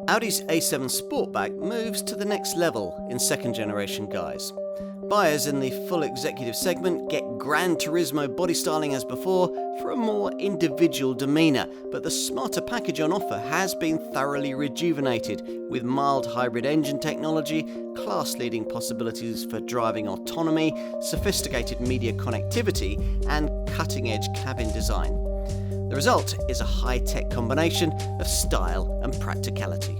Audi's A7 Sportback moves to the next level in second generation guise. Buyers in the full executive segment get Gran Turismo body styling as before for a more individual demeanour, but the smarter package on offer has been thoroughly rejuvenated with mild hybrid engine technology, class-leading possibilities for driving autonomy, sophisticated media connectivity and cutting-edge cabin design. The result is a high-tech combination of style and practicality.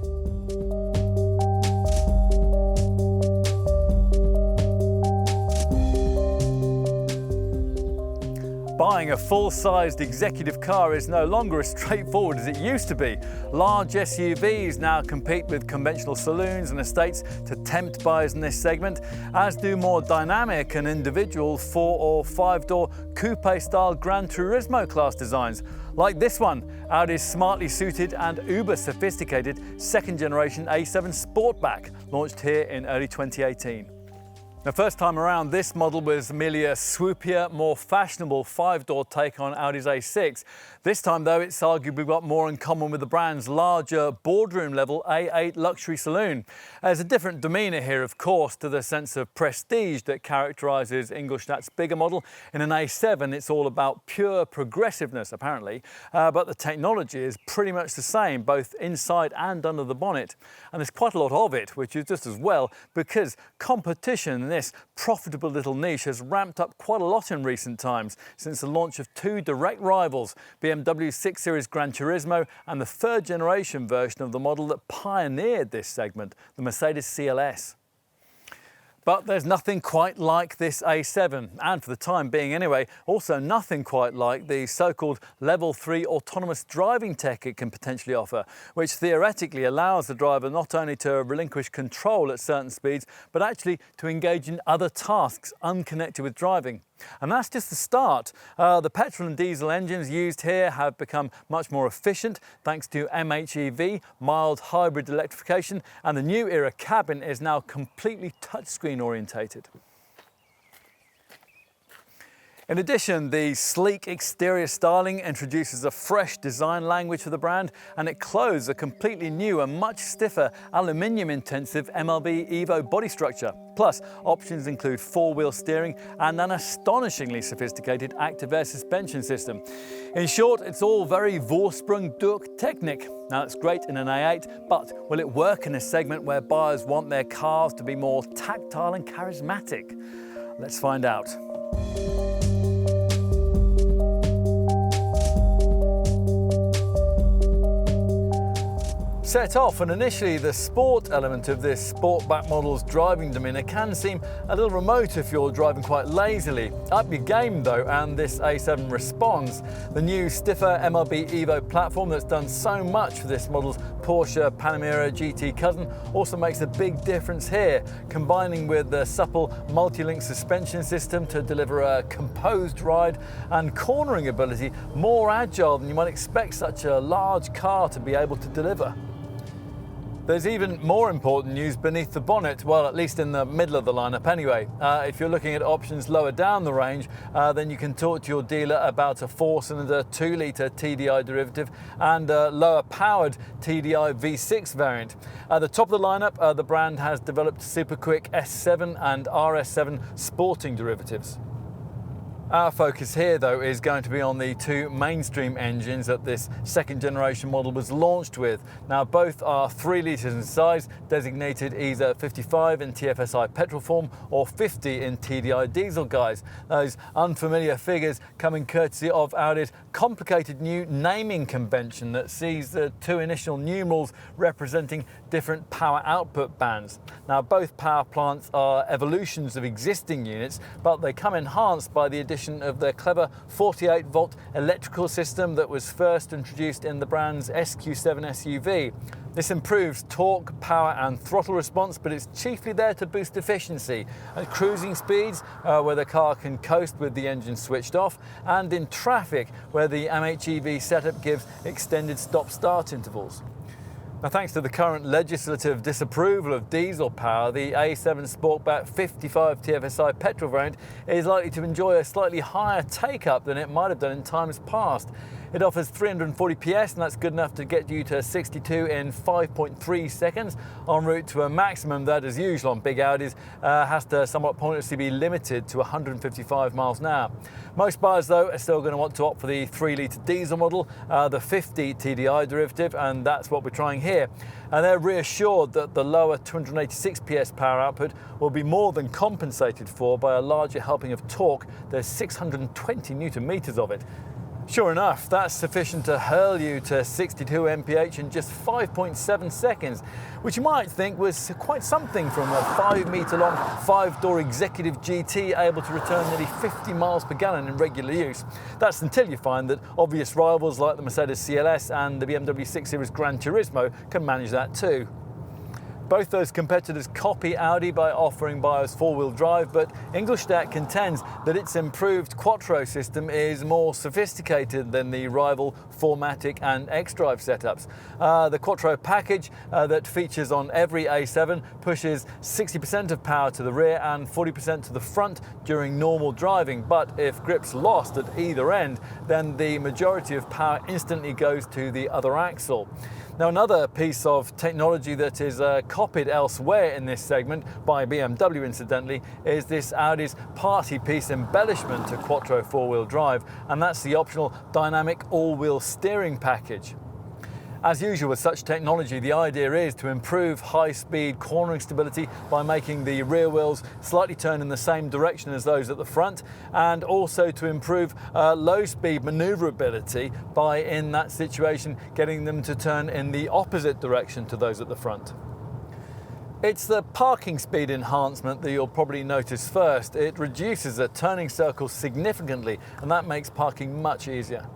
Buying a full-sized executive car is no longer as straightforward as it used to be. Large SUVs now compete with conventional saloons and estates to tempt buyers in this segment, as do more dynamic and individual 4- or 5-door coupe-style Gran Turismo class designs, like this one, Audi's smartly suited and uber-sophisticated second-generation A7 Sportback, launched here in early 2018. The first time around, this model was merely a swoopier, more fashionable 5-door take on Audi's A6. This time, though, it's arguably got more in common with the brand's larger boardroom-level A8 luxury saloon. There's a different demeanour here, of course, to the sense of prestige that characterises Ingolstadt's bigger model. In an A7, it's all about pure progressiveness, apparently, but the technology is pretty much the same, both inside and under the bonnet. And there's quite a lot of it, which is just as well, because competition in this profitable little niche has ramped up quite a lot in recent times, since the launch of two direct rivals, BMW 6 Series Gran Turismo and the third generation version of the model that pioneered this segment, the Mercedes CLS. But there's nothing quite like this A7, and for the time being anyway, also nothing quite like the so-called Level 3 autonomous driving tech it can potentially offer, which theoretically allows the driver not only to relinquish control at certain speeds, but actually to engage in other tasks unconnected with driving. And that's just the start. The petrol and diesel engines used here have become much more efficient thanks to MHEV, mild hybrid electrification, and the new era cabin is now completely touchscreen orientated. In addition, the sleek exterior styling introduces a fresh design language for the brand, and it clothes a completely new and much stiffer aluminium-intensive MLB Evo body structure. Plus, options include 4-wheel steering and an astonishingly sophisticated active air suspension system. In short, it's all very Vorsprung durch Technik. Now, it's great in an A8, but will it work in a segment where buyers want their cars to be more tactile and charismatic? Let's find out. Set off, and initially the sport element of this Sportback model's driving demeanour can seem a little remote if you're driving quite lazily. Up your game though, and this A7 responds. The new stiffer MLB Evo platform that's done so much for this model's Porsche Panamera GT cousin also makes a big difference here, combining with the supple multi-link suspension system to deliver a composed ride and cornering ability more agile than you might expect such a large car to be able to deliver. There's even more important news beneath the bonnet, well, at least in the middle of the lineup anyway. If you're looking at options lower down the range, then you can talk to your dealer about a 4-cylinder 2-litre TDI derivative and a lower-powered TDI V6 variant. At the top of the lineup, the brand has developed super quick S7 and RS7 sporting derivatives. Our focus here, though, is going to be on the two mainstream engines that this second generation model was launched with. Now, both are 3 litres in size, designated either 55 in TFSI petrol form or 50 in TDI diesel guise. Those unfamiliar figures coming courtesy of Audi's complicated new naming convention that sees the two initial numerals representing different power output bands. Now, both power plants are evolutions of existing units, but they come enhanced by the addition of the clever 48-volt electrical system that was first introduced in the brand's SQ7 SUV. This improves torque, power and throttle response, but it's chiefly there to boost efficiency at cruising speeds where the car can coast with the engine switched off, and in traffic where the MHEV setup gives extended stop-start intervals. Now, thanks to the current legislative disapproval of diesel power, the A7 Sportback 55 TFSI petrol variant is likely to enjoy a slightly higher take-up than it might have done in times past. It offers 340 PS, and that's good enough to get you to 62 in 5.3 seconds, en route to a maximum that, as usual on big Audis, has to somewhat pointlessly be limited to 155 miles an hour. Most buyers, though, are still going to want to opt for the 3-litre diesel model, the 50 TDI derivative, and that's what we're trying here. And they're reassured that the lower 286 PS power output will be more than compensated for by a larger helping of torque. There's 620 Newton meters of it. Sure enough, that's sufficient to hurl you to 62 mph in just 5.7 seconds, which you might think was quite something from a 5-metre long 5-door executive GT able to return nearly 50 miles per gallon in regular use. That's until you find that obvious rivals like the Mercedes CLS and the BMW 6 Series Gran Turismo can manage that too. Both those competitors copy Audi by offering buyers 4-wheel drive, but Ingolstadt contends that its improved Quattro system is more sophisticated than the rival 4MATIC and X-Drive setups. The Quattro package that features on every A7 pushes 60% of power to the rear and 40% to the front during normal driving, but if grip's lost at either end, then the majority of power instantly goes to the other axle. Now, another piece of technology that is copied elsewhere in this segment, by BMW incidentally, is this Audi's party piece embellishment to Quattro 4-wheel drive, and that's the optional dynamic all-wheel steering package. As usual with such technology, the idea is to improve high-speed cornering stability by making the rear wheels slightly turn in the same direction as those at the front, and also to improve low-speed manoeuvrability by, in that situation, getting them to turn in the opposite direction to those at the front. It's the parking speed enhancement that you'll probably notice first. It reduces the turning circle significantly, and that makes parking much easier.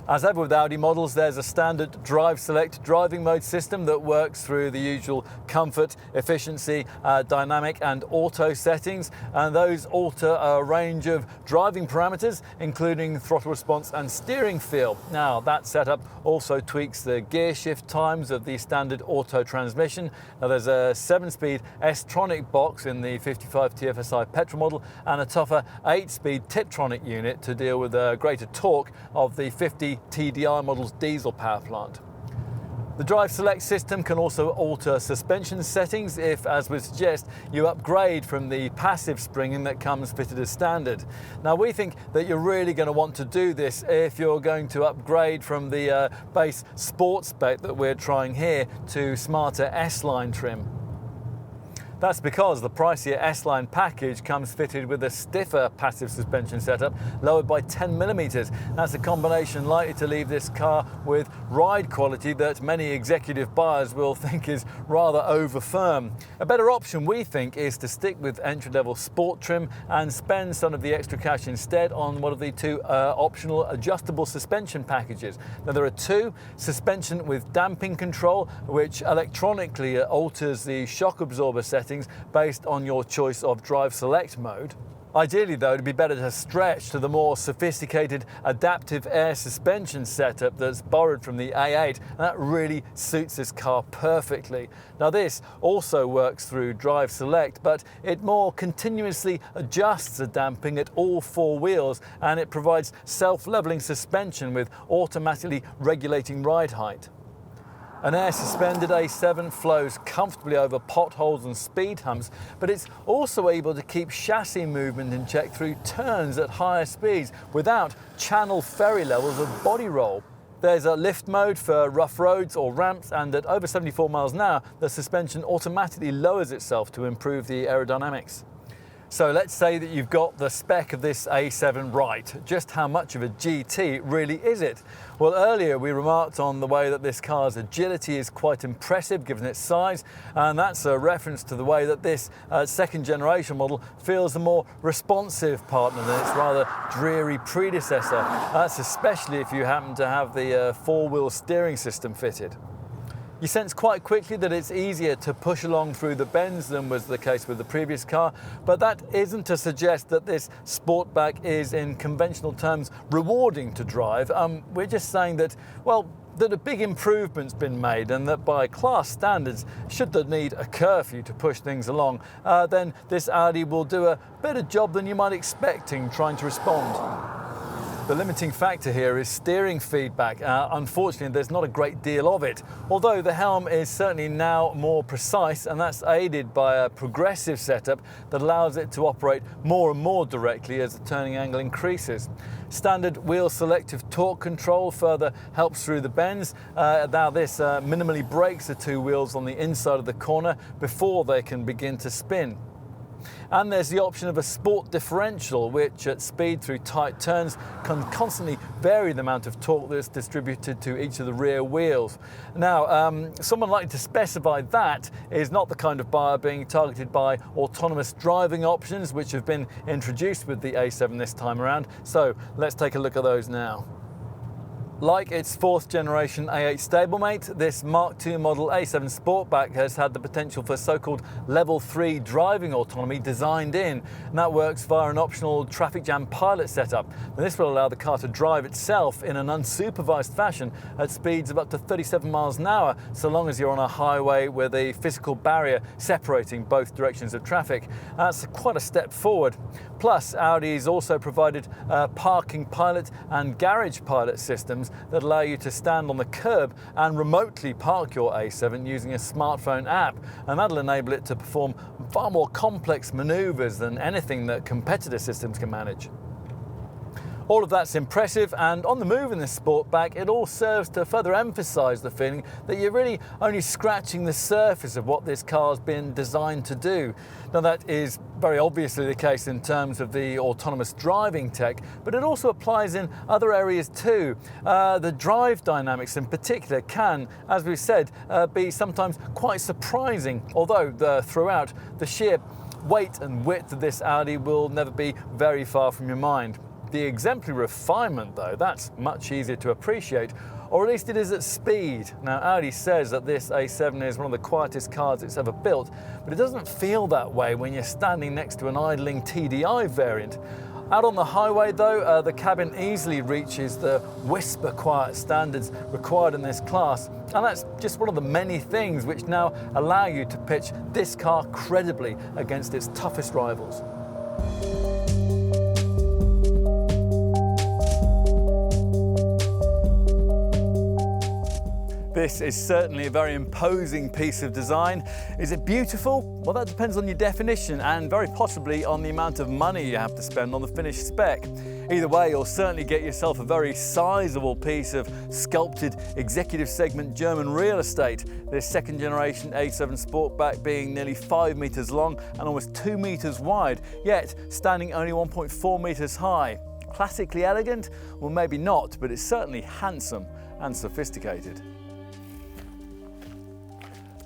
As ever with Audi models, there's a standard Drive Select driving mode system that works through the usual comfort, efficiency, dynamic and auto settings, and those alter a range of driving parameters, including throttle response and steering feel. Now, that setup also tweaks the gear shift times of the standard auto transmission. Now, there's a 7-speed S-Tronic box in the 55 TFSI petrol model and a tougher 8-speed Tiptronic unit to deal with the greater torque of the 50 TDI model's diesel power plant. The Drive Select system can also alter suspension settings if, as we suggest, you upgrade from the passive springing that comes fitted as standard. Now, we think that you're really going to want to do this if you're going to upgrade from the base Sportback that we're trying here to smarter S-Line trim. That's because the pricier S-Line package comes fitted with a stiffer passive suspension setup, lowered by 10mm. That's a combination likely to leave this car with ride quality that many executive buyers will think is rather over firm. A better option, we think, is to stick with entry-level sport trim and spend some of the extra cash instead on one of the two optional adjustable suspension packages. Now, there are two: suspension with damping control, which electronically alters the shock absorber settings based on your choice of Drive Select mode. Ideally, though, it'd be better to stretch to the more sophisticated adaptive air suspension setup that's borrowed from the A8, and that really suits this car perfectly. Now, this also works through Drive Select, but it more continuously adjusts the damping at all 4 wheels, and it provides self-leveling suspension with automatically regulating ride height. An air-suspended A7 flows comfortably over potholes and speed humps, but it's also able to keep chassis movement in check through turns at higher speeds without channel ferry levels of body roll. There's a lift mode for rough roads or ramps, and at over 74 miles an hour, the suspension automatically lowers itself to improve the aerodynamics. So let's say that you've got the spec of this A7 right. Just how much of a GT really is it? Well, earlier we remarked on the way that this car's agility is quite impressive given its size, and that's a reference to the way that this second generation model feels a more responsive partner than its rather dreary predecessor. That's especially if you happen to have the 4-wheel steering system fitted. You sense quite quickly that it's easier to push along through the bends than was the case with the previous car, but that isn't to suggest that this Sportback is, in conventional terms, rewarding to drive. We're just saying that, well, that a big improvement's been made, and that by class standards, should the need occur for you to push things along, then this Audi will do a better job than you might expect in trying to respond. The limiting factor here is steering feedback. Unfortunately, there's not a great deal of it, although the helm is certainly now more precise, and that's aided by a progressive setup that allows it to operate more and more directly as the turning angle increases. Standard wheel selective torque control further helps through the bends. Now this minimally brakes the two wheels on the inside of the corner before they can begin to spin. And there's the option of a sport differential, which at speed through tight turns can constantly vary the amount of torque that's distributed to each of the rear wheels. Now, someone likely to specify that is not the kind of buyer being targeted by autonomous driving options, which have been introduced with the A7 this time around. So let's take a look at those now. Like its fourth generation A8 stablemate, this Mark II model A7 Sportback has had the potential for so-called level 3 driving autonomy designed in, and that works via an optional traffic jam pilot setup. And this will allow the car to drive itself in an unsupervised fashion at speeds of up to 37 miles an hour, so long as you're on a highway with a physical barrier separating both directions of traffic. That's quite a step forward. Plus, Audi's also provided parking pilot and garage pilot systems that allow you to stand on the curb and remotely park your A7 using a smartphone app, and that'll enable it to perform far more complex maneuvers than anything that competitor systems can manage. All of that's impressive, and on the move in this Sportback, it all serves to further emphasise the feeling that you're really only scratching the surface of what this car's been designed to do. Now, that is very obviously the case in terms of the autonomous driving tech, but it also applies in other areas too. The drive dynamics in particular can, as we've said, be sometimes quite surprising, although throughout, the sheer weight and width of this Audi will never be very far from your mind. The exemplary refinement, though, that's much easier to appreciate, or at least it is at speed. Now, Audi says that this A7 is one of the quietest cars it's ever built, but it doesn't feel that way when you're standing next to an idling TDI variant. Out on the highway, though, the cabin easily reaches the whisper quiet standards required in this class, and that's just one of the many things which now allow you to pitch this car credibly against its toughest rivals. This is certainly a very imposing piece of design. Is it beautiful? Well, that depends on your definition and very possibly on the amount of money you have to spend on the finished spec. Either way, you'll certainly get yourself a very sizable piece of sculpted executive segment German real estate. This second generation A7 Sportback being nearly 5 meters long and almost 2 meters wide, yet standing only 1.4 meters high. Classically elegant? Well, maybe not, but it's certainly handsome and sophisticated.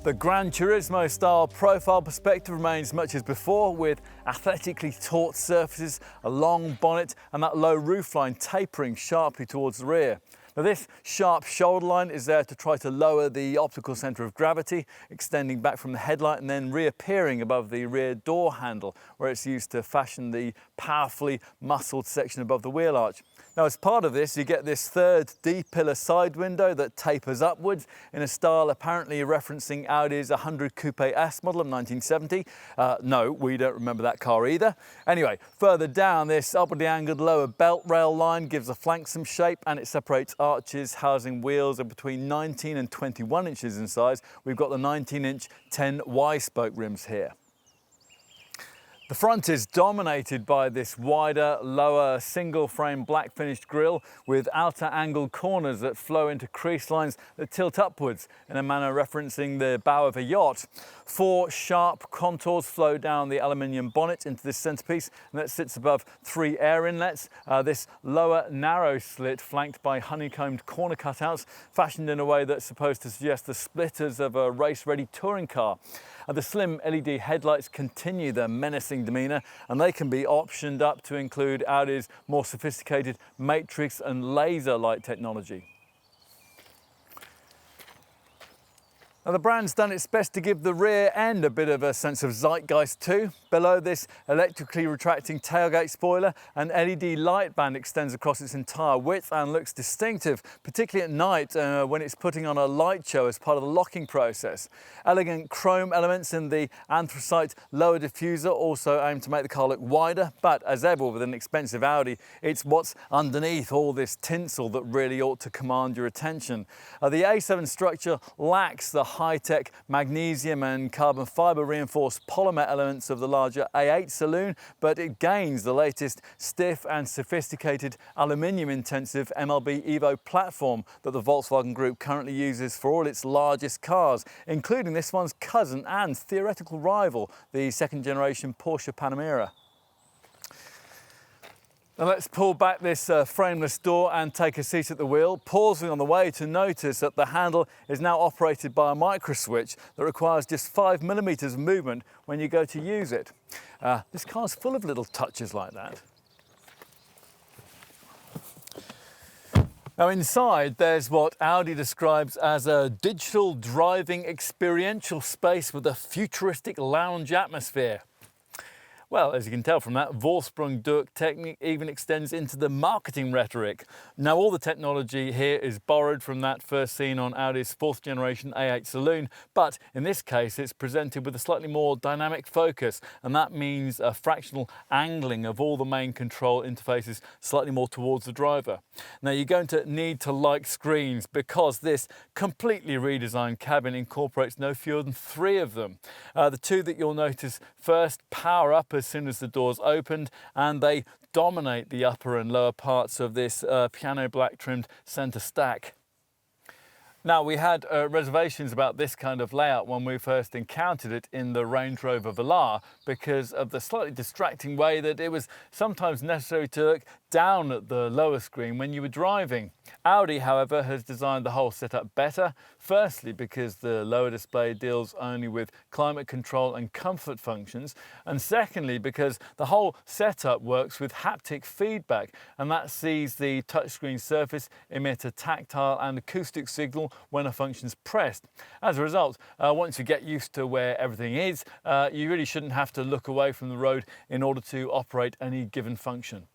The Gran Turismo style profile perspective remains much as before, with athletically taut surfaces, a long bonnet and that low roofline tapering sharply towards the rear. Now, this sharp shoulder line is there to try to lower the optical centre of gravity, extending back from the headlight and then reappearing above the rear door handle, where it's used to fashion the powerfully muscled section above the wheel arch. Now, as part of this, you get this third D-pillar side window that tapers upwards in a style apparently referencing Audi's 100 Coupe S model of 1970. No, we don't remember that car either. Anyway, further down, this upwardly angled lower belt rail line gives the flank some shape, and it separates arches housing wheels of between 19 and 21 inches in size. We've got the 19-inch 10 Y-spoke rims here. The front is dominated by this wider, lower, single-frame black finished grille with outer angled corners that flow into crease lines that tilt upwards in a manner referencing the bow of a yacht. 4 sharp contours flow down the aluminium bonnet into this centrepiece, and that sits above 3 air inlets. This lower narrow slit flanked by honeycombed corner cutouts, fashioned in a way that's supposed to suggest the splitters of a race-ready touring car. The slim LED headlights continue their menacing demeanour, and they can be optioned up to include Audi's more sophisticated matrix and laser light technology. Now, the brand's done its best to give the rear end a bit of a sense of zeitgeist too. Below this electrically retracting tailgate spoiler, an LED light band extends across its entire width and looks distinctive, particularly at night when it's putting on a light show as part of the locking process. Elegant chrome elements in the anthracite lower diffuser also aim to make the car look wider, but as ever with an expensive Audi, it's what's underneath all this tinsel that really ought to command your attention. The A7 structure lacks the high-tech magnesium and carbon fibre reinforced polymer elements of the larger A8 saloon, but it gains the latest stiff and sophisticated aluminium-intensive MLB Evo platform that the Volkswagen Group currently uses for all its largest cars, including this one's cousin and theoretical rival, the second-generation Porsche Panamera. Now let's pull back this frameless door and take a seat at the wheel, pausing on the way to notice that the handle is now operated by a micro switch that requires just 5mm of movement when you go to use it. This car's full of little touches like that. Now inside there's what Audi describes as a digital driving experiential space with a futuristic lounge atmosphere. Well, as you can tell from that, Vorsprung durch technique even extends into the marketing rhetoric. Now, all the technology here is borrowed from that first seen on Audi's 4th generation A8 saloon, but in this case, it's presented with a slightly more dynamic focus, and that means a fractional angling of all the main control interfaces slightly more towards the driver. Now, you're going to need to like screens because this completely redesigned cabin incorporates no fewer than 3 of them. The 2 that you'll notice first power up as soon as the doors opened, and they dominate the upper and lower parts of this piano black trimmed centre stack. Now, we had reservations about this kind of layout when we first encountered it in the Range Rover Velar because of the slightly distracting way that it was sometimes necessary to look down at the lower screen when you were driving. Audi, however, has designed the whole setup better, firstly because the lower display deals only with climate control and comfort functions, and secondly because the whole setup works with haptic feedback, and that sees the touchscreen surface emit a tactile and acoustic signal when a function's pressed. As a result, once you get used to where everything is, you really shouldn't have to look away from the road in order to operate any given function.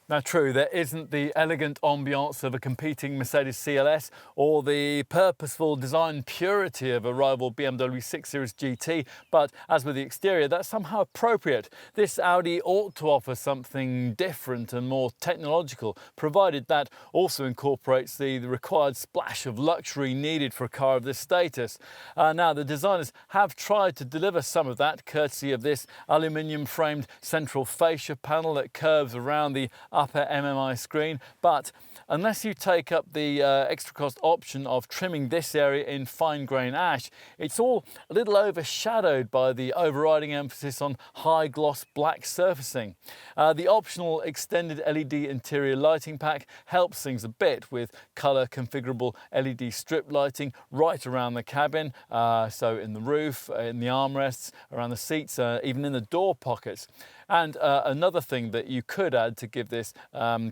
Now true, there isn't the elegant ambiance of a competing Mercedes CLS or the purposeful design purity of a rival BMW 6 Series GT, but as with the exterior, that's somehow appropriate. This Audi ought to offer something different and more technological, provided that also incorporates the required splash of luxury needed for a car of this status. Now, the designers have tried to deliver some of that, courtesy of this aluminium-framed central fascia panel that curves around the upper MMI screen, but unless you take up the extra cost option of trimming this area in fine grain ash, it's all a little overshadowed by the overriding emphasis on high gloss black surfacing. The optional extended LED interior lighting pack helps things a bit with colour configurable LED strip lighting right around the cabin, so in the roof, in the armrests, around the seats, even in the door pockets. And another thing that you could add to give this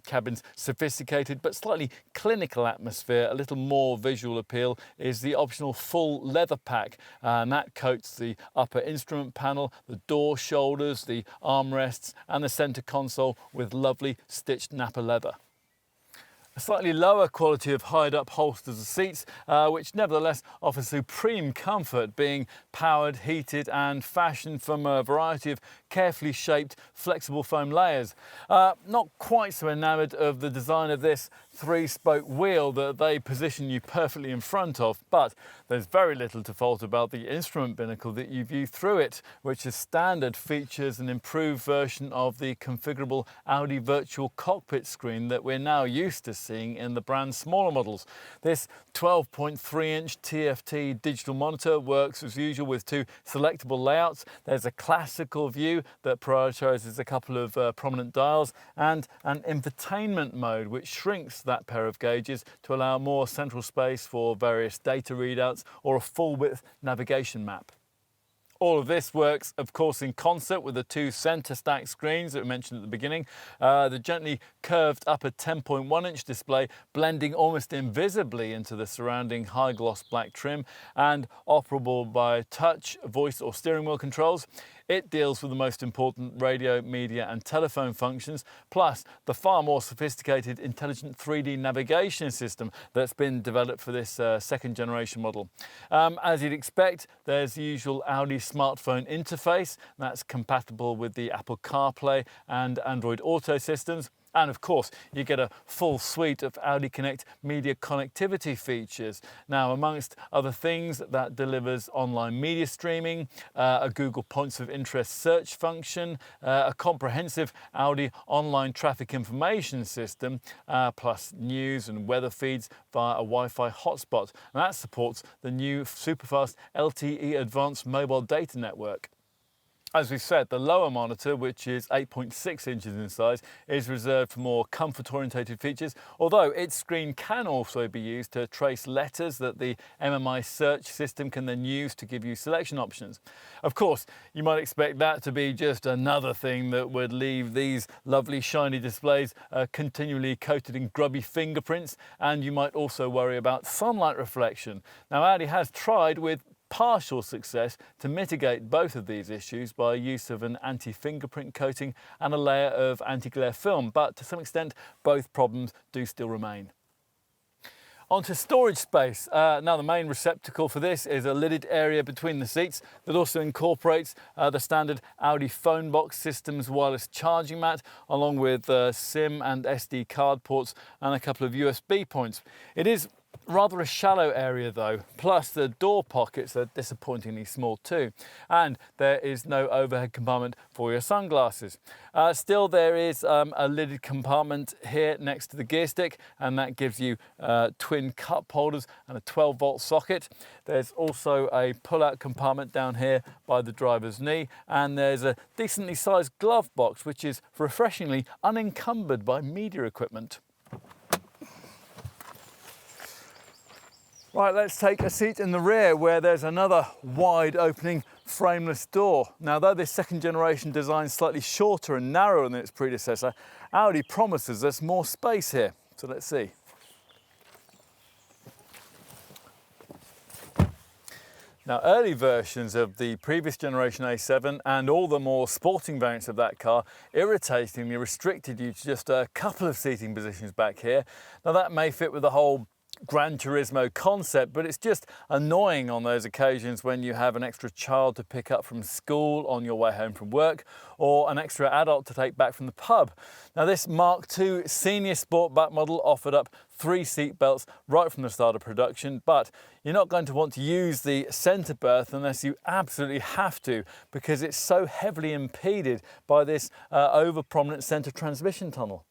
cabin's sophisticated but slightly clinical atmosphere a little more visual appeal is the optional full leather pack, and that coats the upper instrument panel, the door shoulders, the armrests and the centre console with lovely stitched Napa leather. A slightly lower quality of hide-up holsters of seats, which nevertheless offer supreme comfort, being powered, heated and fashioned from a variety of carefully shaped flexible foam layers. Not quite so enamoured of the design of this 3-spoke wheel that they position you perfectly in front of, but there's very little to fault about the instrument binnacle that you view through it, which as standard features an improved version of the configurable Audi virtual cockpit screen that we're now used to seeing in the brand's smaller models. This 12.3-inch TFT digital monitor works as usual with 2 selectable layouts. There's a classical view that prioritises a couple of prominent dials and an infotainment mode which shrinks that pair of gauges to allow more central space for various data readouts or a full-width navigation map. All of this works, of course, in concert with the two centre stack screens that we mentioned at the beginning. The gently curved upper 10.1-inch display blending almost invisibly into the surrounding high-gloss black trim and operable by touch, voice or steering wheel controls. It deals with the most important radio, media and telephone functions, plus the far more sophisticated intelligent 3D navigation system that's been developed for this second generation model. As you'd expect, there's the usual Audi smartphone interface that's compatible with the Apple CarPlay and Android Auto systems. And of course, you get a full suite of Audi Connect media connectivity features. Now, amongst other things, that delivers online media streaming, a Google Points of Interest search function, a comprehensive Audi online traffic information system, plus news and weather feeds via a Wi-Fi hotspot. And that supports the new superfast LTE advanced mobile data network. As we said, the lower monitor, which is 8.6 inches in size, is reserved for more comfort-orientated features, although its screen can also be used to trace letters that the MMI search system can then use to give you selection options. Of course, you might expect that to be just another thing that would leave these lovely shiny displays continually coated in grubby fingerprints, and you might also worry about sunlight reflection. Now, Audi has tried with partial success to mitigate both of these issues by use of an anti-fingerprint coating and a layer of anti-glare film, but to some extent both problems do still remain. Onto storage space. Now the main receptacle for this is a lidded area between the seats that also incorporates the standard Audi phone box system's wireless charging mat, along with SIM and SD card ports and a couple of USB points. It is rather a shallow area though, plus the door pockets are disappointingly small too, and there is no overhead compartment for your sunglasses. Still, there is a lidded compartment here next to the gear stick, and that gives you twin cup holders and a 12-volt socket. There's also a pull-out compartment down here by the driver's knee, and there's a decently sized glove box which is refreshingly unencumbered by media equipment. Right, let's take a seat in the rear where there's another wide opening frameless door. Now, though this second generation design is slightly shorter and narrower than its predecessor, Audi promises us more space here. So let's see. Now, early versions of the previous generation A7 and all the more sporting variants of that car irritatingly restricted you to just a couple of seating positions back here. Now, that may fit with the whole Gran Turismo concept, but it's just annoying on those occasions when you have an extra child to pick up from school on your way home from work, or an extra adult to take back from the pub. Now, this Mark II Senior Sportback model offered up 3 seat belts right from the start of production, but you're not going to want to use the centre berth unless you absolutely have to, because it's so heavily impeded by this over-prominent centre transmission tunnel.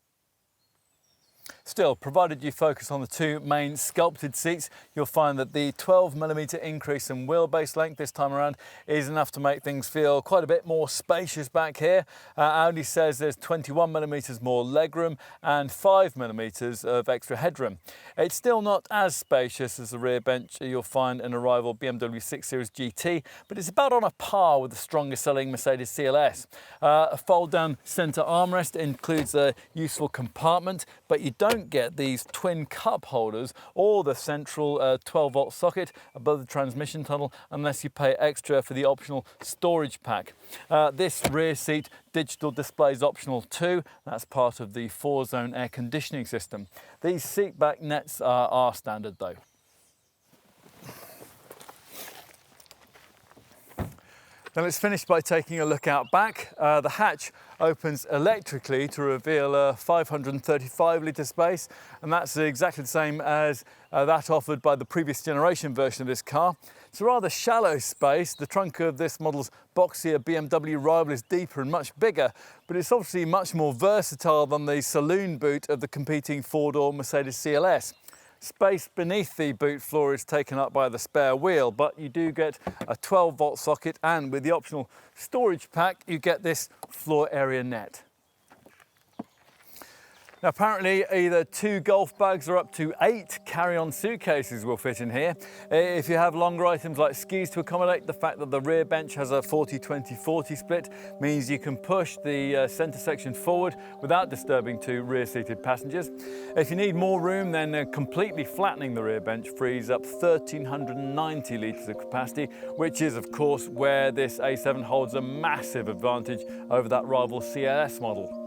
Still, provided you focus on the 2 main sculpted seats, you'll find that the 12mm increase in wheelbase length this time around is enough to make things feel quite a bit more spacious back here. Audi says there's 21mm more legroom and 5mm of extra headroom. It's still not as spacious as the rear bench you'll find in a rival BMW 6 Series GT, but it's about on a par with the strongest selling Mercedes CLS. A fold-down centre armrest includes a useful compartment, but you don't get these twin cup holders or the central 12-volt socket above the transmission tunnel unless you pay extra for the optional storage pack. This rear seat digital display is optional too. That's part of the 4-zone air conditioning system. These seat back nets are standard though. Then let's finish by taking a look out back. The hatch opens electrically to reveal a 535-litre space, and that's exactly the same as that offered by the previous generation version of this car. It's a rather shallow space. The trunk of this model's boxier BMW rival is deeper and much bigger, but it's obviously much more versatile than the saloon boot of the competing 4-door Mercedes CLS. Space beneath the boot floor is taken up by the spare wheel, but you do get a 12-volt socket, and with the optional storage pack, you get this floor area net. Now, apparently either 2 golf bags or up to 8 carry-on suitcases will fit in here. If you have longer items like skis to accommodate, the fact that the rear bench has a 40-20-40 split means you can push the centre section forward without disturbing 2 rear-seated passengers. If you need more room, then completely flattening the rear bench frees up 1,390 litres of capacity, which is, of course, where this A7 holds a massive advantage over that rival CLS model.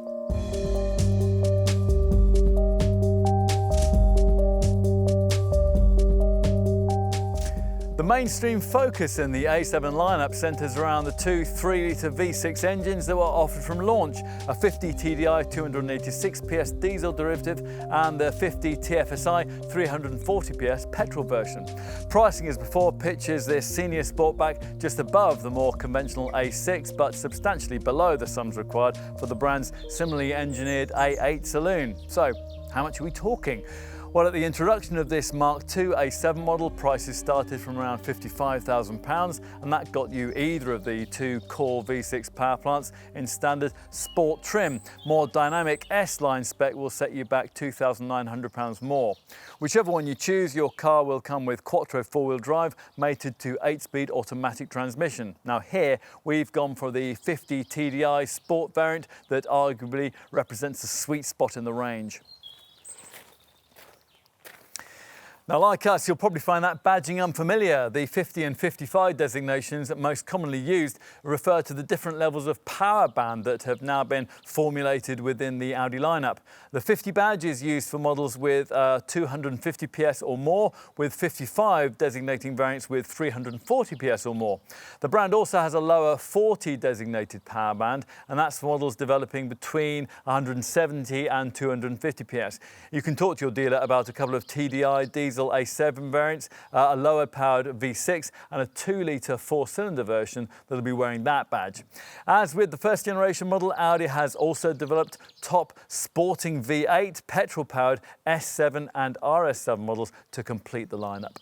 The mainstream focus in the A7 lineup centres around the 2 3-litre V6 engines that were offered from launch, a 50 TDI 286 PS diesel derivative and the 50 TFSI 340 PS petrol version. Pricing as before pitches this senior sportback just above the more conventional A6 but substantially below the sums required for the brand's similarly engineered A8 saloon. So, how much are we talking? Well, at the introduction of this Mark II A7 model, prices started from around £55,000, and that got you either of the 2 core V6 power plants in standard sport trim. More dynamic S-line spec will set you back £2,900 more. Whichever one you choose, your car will come with Quattro 4-wheel drive mated to 8-speed automatic transmission. Now here, we've gone for the 50 TDI Sport variant that arguably represents a sweet spot in the range. Now, like us, you'll probably find that badging unfamiliar. The 50 and 55 designations that most commonly used refer to the different levels of power band that have now been formulated within the Audi lineup. The 50 badge is used for models with 250 PS or more, with 55 designating variants with 340 PS or more. The brand also has a lower 40 designated power band, and that's for models developing between 170 and 250 PS. You can talk to your dealer about a couple of TDI diesel A7 variants, a lower powered V6 and a 2-litre 4-cylinder version that'll be wearing that badge. As with the first generation model, Audi has also developed top sporting V8 petrol powered S7 and RS7 models to complete the lineup.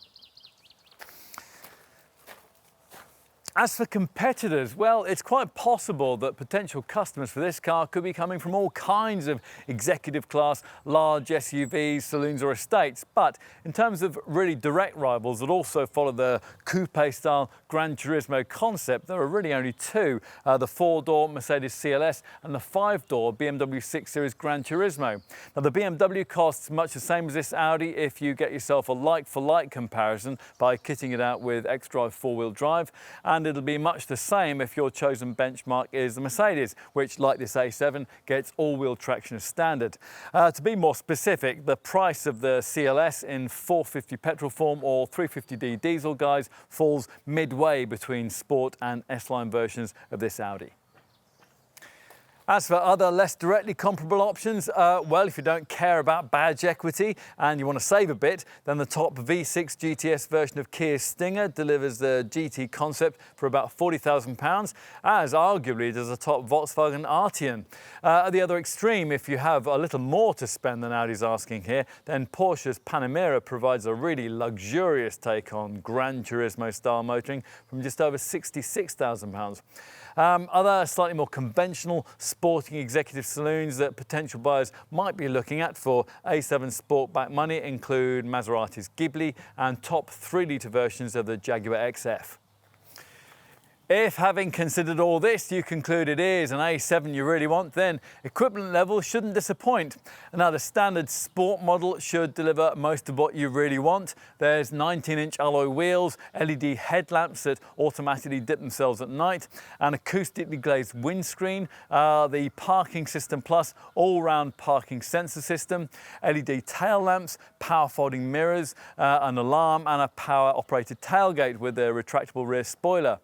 As for competitors, well, it's quite possible that potential customers for this car could be coming from all kinds of executive class, large SUVs, saloons or estates. But in terms of really direct rivals that also follow the coupe-style Gran Turismo concept, there are really only 2, the 4-door Mercedes CLS and the 5-door BMW 6 Series Gran Turismo. Now, the BMW costs much the same as this Audi if you get yourself a like-for-like comparison by kitting it out with xDrive 4-wheel drive, and it'll be much the same if your chosen benchmark is the Mercedes, which, like this A7, gets all-wheel traction as standard. To be more specific, the price of the CLS in 450 petrol form or 350D diesel guise falls midway between sport and S-line versions of this Audi. As for other less directly comparable options, well, if you don't care about badge equity and you want to save a bit, then the top V6 GTS version of Kia's Stinger delivers the GT concept for about £40,000, as arguably does the top Volkswagen Arteon. At the other extreme, if you have a little more to spend than Audi's asking here, then Porsche's Panamera provides a really luxurious take on Gran Turismo style motoring from just over £66,000. Other slightly more conventional sporting executive saloons that potential buyers might be looking at for A7 Sportback money include Maserati's Ghibli and top 3-litre versions of the Jaguar XF. If, having considered all this, you conclude it is an A7 you really want, then equipment level shouldn't disappoint. Now, the standard sport model should deliver most of what you really want. There's 19-inch alloy wheels, LED headlamps that automatically dip themselves at night, an acoustically glazed windscreen, the Parking System Plus all-round parking sensor system, LED tail lamps, power folding mirrors, an alarm and a power-operated tailgate with a retractable rear spoiler.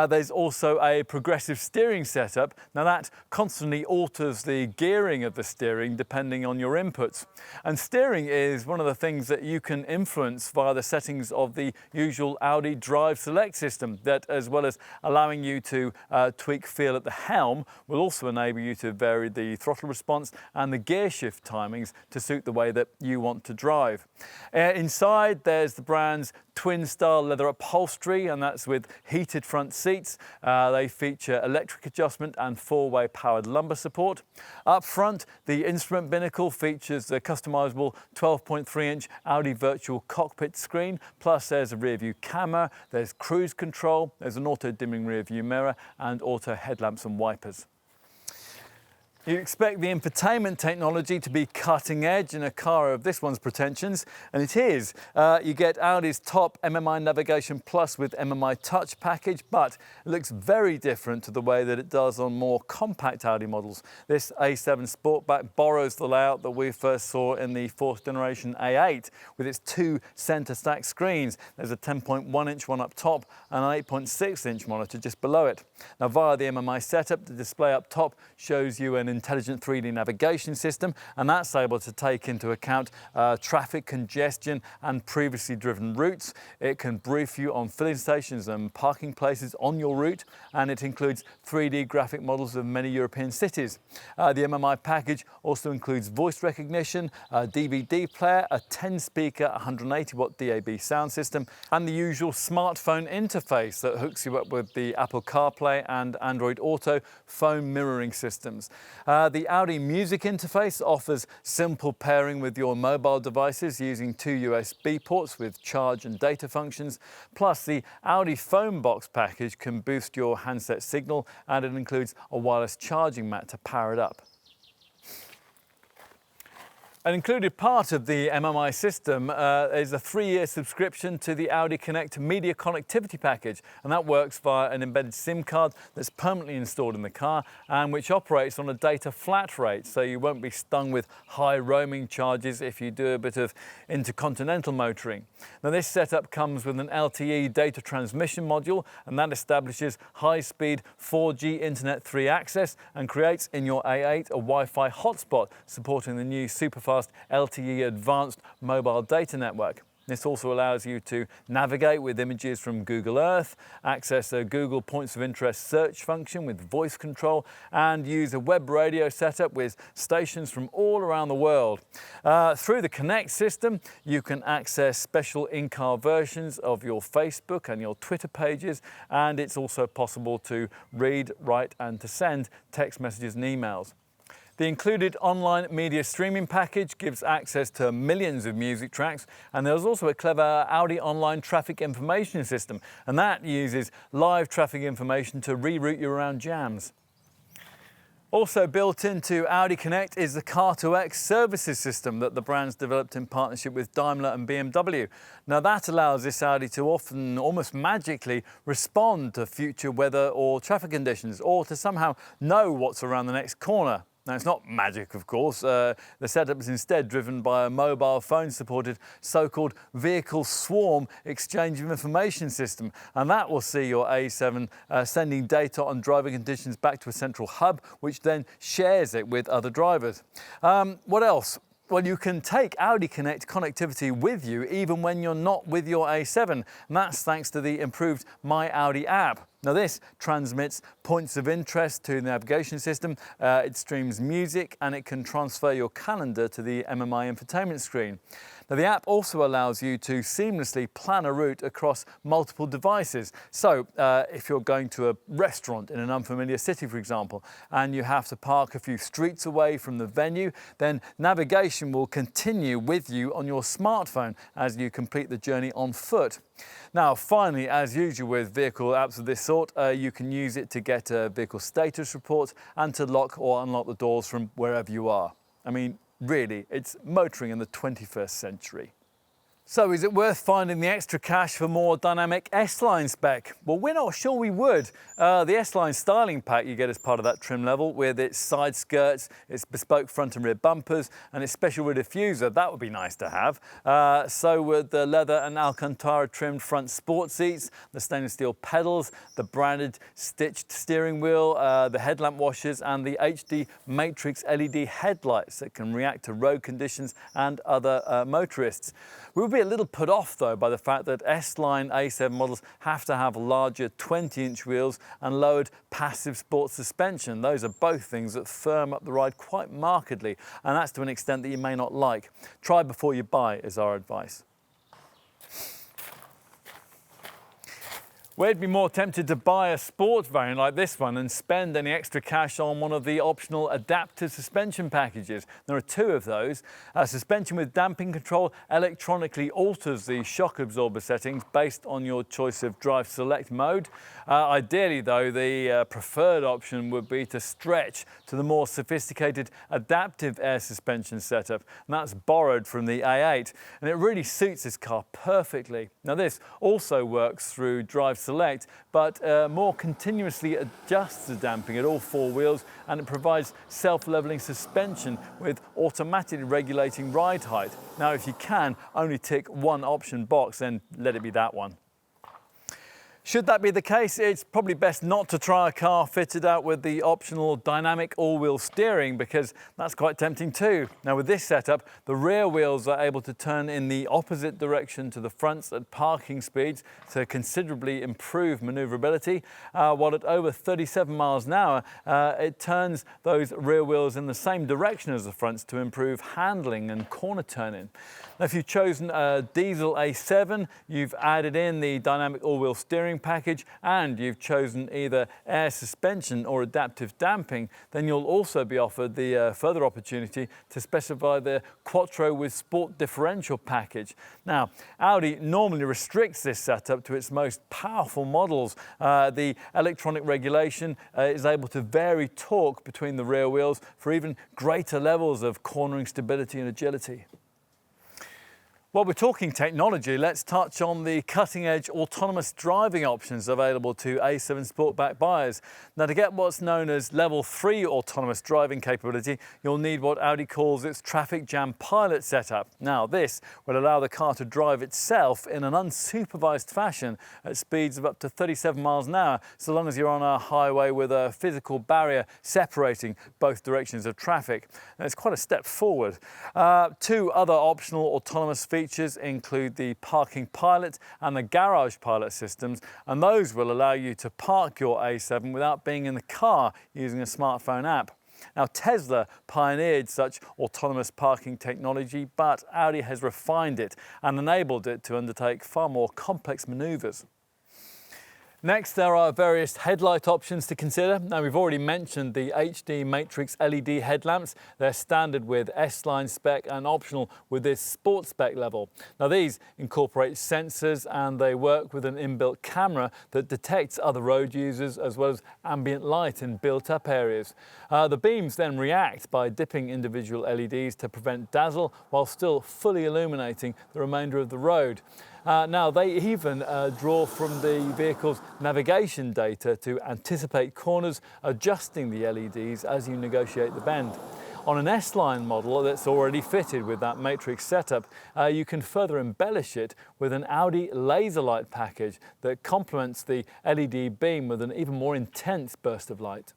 There's also a progressive steering setup. Now, that constantly alters the gearing of the steering depending on your inputs. And steering is one of the things that you can influence via the settings of the usual Audi Drive Select system that, as well as allowing you to tweak feel at the helm, will also enable you to vary the throttle response and the gear shift timings to suit the way that you want to drive. Inside, there's the brand's twin-style leather upholstery, and that's with heated front seats. They feature electric adjustment and four-way powered lumbar support. Up front, the instrument binnacle features the customisable 12.3-inch Audi virtual cockpit screen, plus there's a rear-view camera, there's cruise control, there's an auto-dimming rear-view mirror and auto headlamps and wipers. You'd expect the infotainment technology to be cutting edge in a car of this one's pretensions, and it is. You get Audi's top MMI Navigation Plus with MMI Touch package, but it looks very different to the way that it does on more compact Audi models. This A7 Sportback borrows the layout that we first saw in the 4th generation A8 with its two centre stack screens. There's a 10.1-inch one up top and an 8.6-inch monitor just below it. Now, via the MMI setup, the display up top shows you an intelligent 3D navigation system, and that's able to take into account traffic congestion and previously driven routes. It can brief you on filling stations and parking places on your route, and it includes 3D graphic models of many European cities. The MMI package also includes voice recognition, a DVD player, a 10-speaker 180-watt DAB sound system, and the usual smartphone interface that hooks you up with the Apple CarPlay and Android Auto phone mirroring systems. The Audi Music interface offers simple pairing with your mobile devices using two USB ports with charge and data functions. Plus, the Audi Phone Box package can boost your handset signal, and it includes a wireless charging mat to power it up. An included part of the MMI system is a 3-year subscription to the Audi Connect media connectivity package, and that works via an embedded SIM card that's permanently installed in the car and which operates on a data flat rate, so you won't be stung with high roaming charges if you do a bit of intercontinental motoring. Now, this setup comes with an LTE data transmission module, and that establishes high-speed 4G Internet 3 access and creates in your A8 a Wi-Fi hotspot supporting the new superfast LTE Advanced Mobile Data Network. This also allows you to navigate with images from Google Earth, access a Google Points of Interest search function with voice control, and use a web radio setup with stations from all around the world. Through the Connect system, you can access special in-car versions of your Facebook and your Twitter pages, and it's also possible to read, write, and to send text messages and emails. The included online media streaming package gives access to millions of music tracks, and there's also a clever Audi online traffic information system, and that uses live traffic information to reroute you around jams. Also built into Audi Connect is the Car2X services system that the brand's developed in partnership with Daimler and BMW. Now, that allows this Audi to often, almost magically, respond to future weather or traffic conditions, or to somehow know what's around the next corner. Now, it's not magic, of course. The setup is instead driven by a mobile phone-supported so-called vehicle swarm exchange of information system, and that will see your A7 sending data on driving conditions back to a central hub, which then shares it with other drivers. What else? Well, you can take Audi Connect connectivity with you even when you're not with your A7, and that's thanks to the improved My Audi app. Now, this transmits points of interest to the navigation system, it streams music, and it can transfer your calendar to the MMI infotainment screen. Now, the app also allows you to seamlessly plan a route across multiple devices. So, if you're going to a restaurant in an unfamiliar city, for example, and you have to park a few streets away from the venue, then navigation will continue with you on your smartphone as you complete the journey on foot. Now, finally, as usual with vehicle apps of this sort, you can use it to get vehicle status reports and to lock or unlock the doors from wherever you are. I mean, really, it's motoring in the 21st century. So, is it worth finding the extra cash for more dynamic S-Line spec? Well, we're not sure we would. The S-Line styling pack you get as part of that trim level, with its side skirts, its bespoke front and rear bumpers, and its special rear diffuser, that would be nice to have. So would the leather and Alcantara trimmed front sport seats, the stainless steel pedals, the branded stitched steering wheel, the headlamp washers, and the HD Matrix LED headlights that can react to road conditions and other motorists. We would be a little put off, though, by the fact that S-Line A7 models have to have larger 20-inch wheels and lowered passive sport suspension. Those are both things that firm up the ride quite markedly, and that's to an extent that you may not like. Try before you buy is our advice. We'd be more tempted to buy a sport variant like this one and spend any extra cash on one of the optional adaptive suspension packages. There are two of those. Suspension with damping control electronically alters the shock absorber settings based on your choice of drive select mode. Ideally though, the preferred option would be to stretch to the more sophisticated adaptive air suspension setup, and that's borrowed from the A8, and it really suits this car perfectly. Now this also works through drive select, but more continuously adjusts the damping at all four wheels, and it provides self-leveling suspension with automatically regulating ride height. Now if you can only tick one option box, then let it be that one. Should that be the case, it's probably best not to try a car fitted out with the optional dynamic all-wheel steering, because that's quite tempting too. Now with this setup, the rear wheels are able to turn in the opposite direction to the fronts at parking speeds to considerably improve manoeuvrability, while at over 37 miles an hour, it turns those rear wheels in the same direction as the fronts to improve handling and corner turning. Now if you've chosen a diesel A7, you've added in the dynamic all-wheel steering package, and you've chosen either air suspension or adaptive damping, then you'll also be offered the further opportunity to specify the Quattro with Sport differential package. Now, Audi normally restricts this setup to its most powerful models. The electronic regulation is able to vary torque between the rear wheels for even greater levels of cornering stability and agility. While we're talking technology, let's touch on the cutting-edge autonomous driving options available to A7 Sportback buyers. Now, to get what's known as Level 3 autonomous driving capability, you'll need what Audi calls its traffic jam pilot setup. Now, this will allow the car to drive itself in an unsupervised fashion at speeds of up to 37 miles an hour, so long as you're on a highway with a physical barrier separating both directions of traffic. And it's quite a step forward. Two other optional autonomous features include the parking pilot and the garage pilot systems, and those will allow you to park your A7 without being in the car using a smartphone app. Now, Tesla pioneered such autonomous parking technology, but Audi has refined it and enabled it to undertake far more complex manoeuvres. Next, there are various headlight options to consider. Now, we've already mentioned the HD Matrix LED headlamps. They're standard with S-Line spec and optional with this Sport spec level. Now, these incorporate sensors and they work with an inbuilt camera that detects other road users as well as ambient light in built-up areas. The beams then react by dipping individual LEDs to prevent dazzle while still fully illuminating the remainder of the road. Now, they even draw from the vehicle's navigation data to anticipate corners, adjusting the LEDs as you negotiate the bend. On an S-Line model that's already fitted with that Matrix setup, you can further embellish it with an Audi laser light package that complements the LED beam with an even more intense burst of light.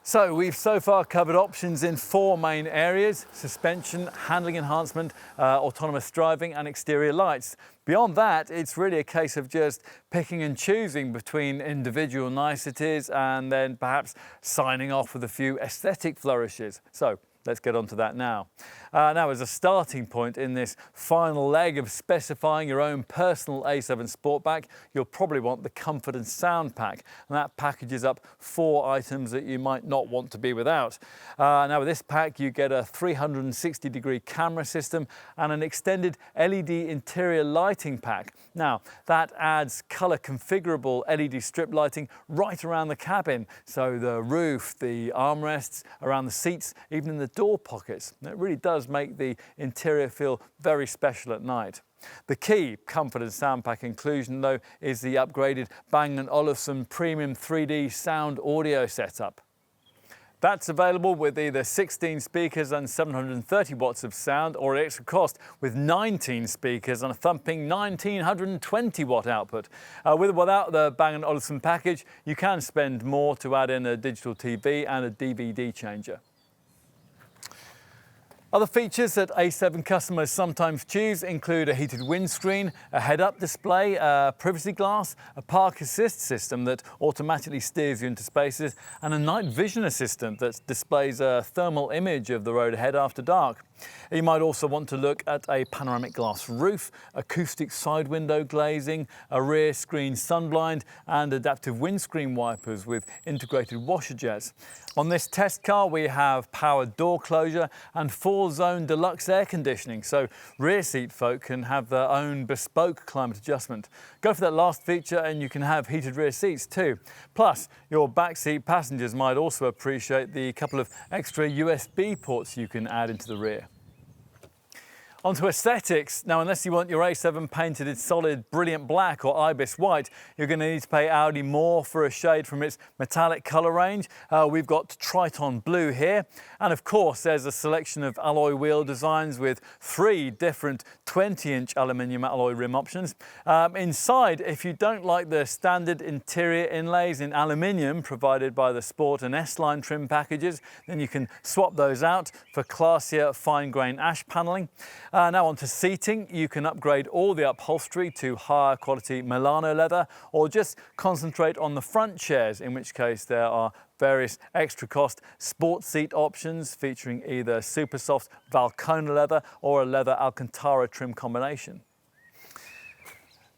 So we've so far covered options in four main areas: suspension, handling enhancement, autonomous driving and exterior lights. Beyond that, it's really a case of just picking and choosing between individual niceties and then perhaps signing off with a few aesthetic flourishes. So let's get on to that now. Now, as a starting point in this final leg of specifying your own personal A7 Sportback, you'll probably want the Comfort and Sound Pack, and that packages up four items that you might not want to be without. Now, with this pack, you get a 360-degree camera system and an extended LED interior lighting pack. Now, that adds colour configurable LED strip lighting right around the cabin, so the roof, the armrests, around the seats, even in the door pockets. It really does make the interior feel very special at night. The key Comfort and Sound Pack inclusion, though, is the upgraded Bang & Olufsen Premium 3D sound audio setup. That's available with either 16 speakers and 730 watts of sound, or at extra cost with 19 speakers and a thumping 1920 watt output. With or without the Bang & Olufsen package, you can spend more to add in a digital TV and a DVD changer. Other features that A7 customers sometimes choose include a heated windscreen, a head-up display, privacy glass, a park assist system that automatically steers you into spaces, and a night vision assistant that displays a thermal image of the road ahead after dark. You might also want to look at a panoramic glass roof, acoustic side window glazing, a rear screen sunblind and adaptive windscreen wipers with integrated washer jets. On this test car we have power door closure and 4-zone deluxe air conditioning, so rear seat folk can have their own bespoke climate adjustment. Go for that last feature and you can have heated rear seats too. Plus, your backseat passengers might also appreciate the couple of extra USB ports you can add into the rear. Onto aesthetics. Now, unless you want your A7 painted in solid brilliant black or ibis white, you're going to need to pay Audi more for a shade from its metallic colour range. We've got Triton Blue here, and of course there's a selection of alloy wheel designs with 3 different 20-inch aluminium alloy rim options. Inside, if you don't like the standard interior inlays in aluminium provided by the Sport and S-Line trim packages, then you can swap those out for classier fine-grain ash panelling. Now onto seating. You can upgrade all the upholstery to higher quality Milano leather, or just concentrate on the front chairs, in which case there are various extra cost sport seat options featuring either super soft Valcona leather or a leather Alcantara trim combination.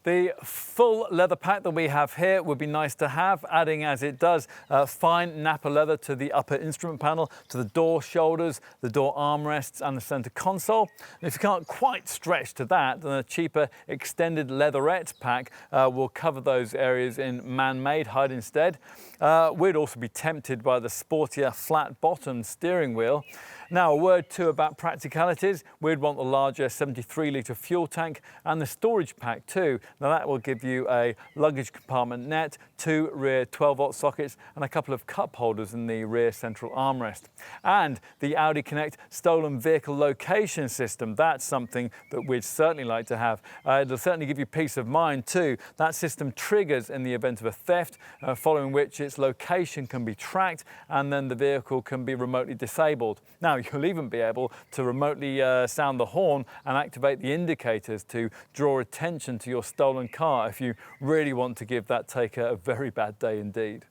The full leather pack that we have here would be nice to have, adding as it does fine Napa leather to the upper instrument panel, to the door shoulders, the door armrests and the centre console. And if you can't quite stretch to that, then a cheaper extended leatherette pack will cover those areas in man-made hide instead. We'd also be tempted by the sportier flat bottom steering wheel. Now, a word too about practicalities. We'd want the larger 73-litre fuel tank and the storage pack too. Now that will give you a luggage compartment net, 2 rear 12-volt sockets and a couple of cup holders in the rear central armrest. And the Audi Connect stolen vehicle location system, that's something that we'd certainly like to have. It'll certainly give you peace of mind too. That system triggers in the event of a theft, following which its location can be tracked and then the vehicle can be remotely disabled. Now, you'll even be able to remotely sound the horn and activate the indicators to draw attention to your stolen car if you really want to give that taker a very bad day indeed.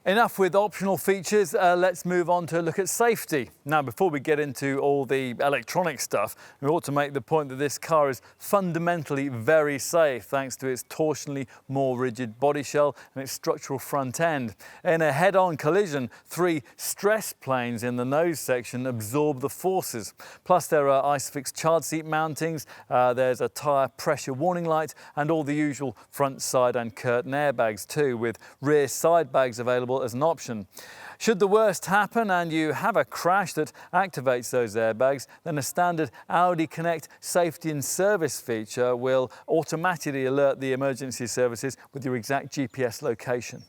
Enough with optional features, let's move on to look at safety. Now, before we get into all the electronic stuff, we ought to make the point that this car is fundamentally very safe thanks to its torsionally more rigid body shell and its structural front end. In a head-on collision, 3 stress planes in the nose section absorb the forces. Plus there are Isofix child seat mountings, there's a tyre pressure warning light and all the usual front, side and curtain airbags too, with rear side bags available as an option. Should the worst happen and you have a crash that activates those airbags, then a standard Audi Connect safety and service feature will automatically alert the emergency services with your exact GPS location.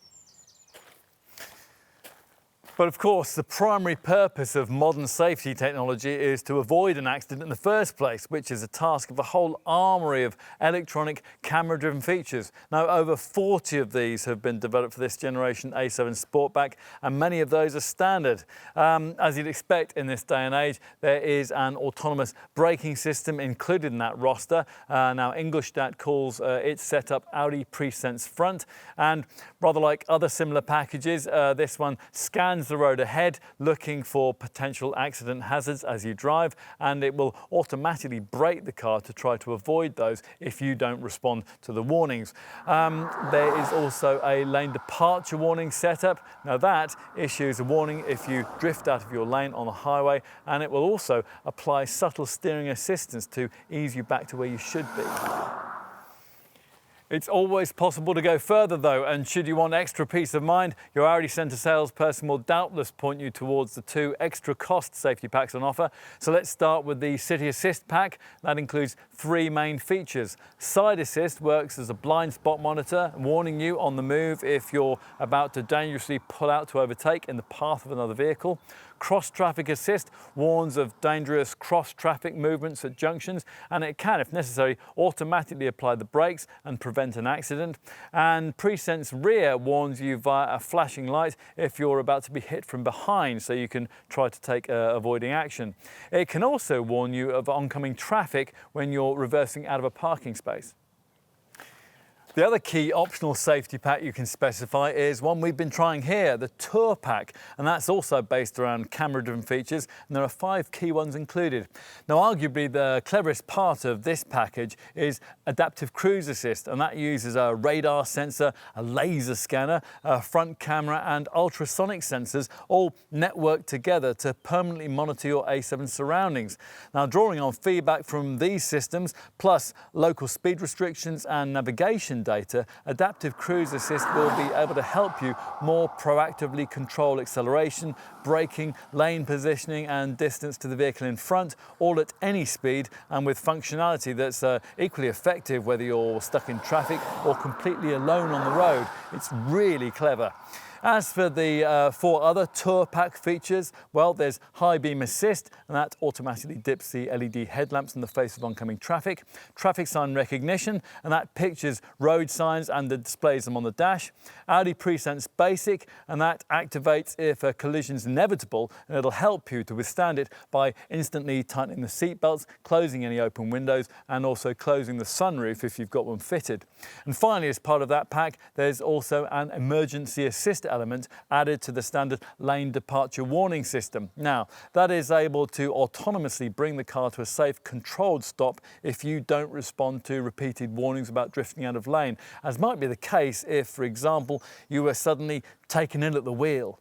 But of course, the primary purpose of modern safety technology is to avoid an accident in the first place, which is a task of a whole armoury of electronic camera-driven features. Now, over 40 of these have been developed for this generation A7 Sportback, and many of those are standard. As you'd expect in this day and age, there is an autonomous braking system included in that roster. Now, Ingolstadt calls its setup Audi Presense Front, and rather like other similar packages, this one scans the road ahead looking for potential accident hazards as you drive, and it will automatically brake the car to try to avoid those if you don't respond to the warnings. There is also a lane departure warning setup. Now that issues a warning if you drift out of your lane on the highway, and it will also apply subtle steering assistance to ease you back to where you should be. It's always possible to go further though, and should you want extra peace of mind, your Audi Centre salesperson will doubtless point you towards the 2 extra cost safety packs on offer. So let's start with the City Assist pack. That includes 3 main features. Side Assist works as a blind spot monitor, warning you on the move if you're about to dangerously pull out to overtake in the path of another vehicle. Cross Traffic Assist warns of dangerous cross-traffic movements at junctions, and it can, if necessary, automatically apply the brakes and prevent an accident. And Presense Rear warns you via a flashing light if you're about to be hit from behind, so you can try to take avoiding action. It can also warn you of oncoming traffic when you're reversing out of a parking space. The other key optional safety pack you can specify is one we've been trying here, the Tour Pack, and that's also based around camera-driven features, and there are 5 key ones included. Now, arguably the cleverest part of this package is adaptive cruise assist, and that uses a radar sensor, a laser scanner, a front camera and ultrasonic sensors, all networked together to permanently monitor your A7 surroundings. Now, drawing on feedback from these systems, plus local speed restrictions and navigation data, Adaptive Cruise Assist will be able to help you more proactively control acceleration, braking, lane positioning and distance to the vehicle in front, all at any speed and with functionality that's equally effective whether you're stuck in traffic or completely alone on the road. It's really clever. As for the 4 other Tour Pack features, well, there's high beam assist, and that automatically dips the LED headlamps in the face of oncoming traffic. Traffic sign recognition, and that pictures road signs and displays them on the dash. Audi Presense Basic, and that activates if a collision is inevitable, and it'll help you to withstand it by instantly tightening the seat belts, closing any open windows, and also closing the sunroof if you've got one fitted. And finally, as part of that pack, there's also an emergency assist element added to the standard lane departure warning system. Now, that is able to autonomously bring the car to a safe, controlled stop if you don't respond to repeated warnings about drifting out of lane, as might be the case if, for example, you were suddenly taken in at the wheel.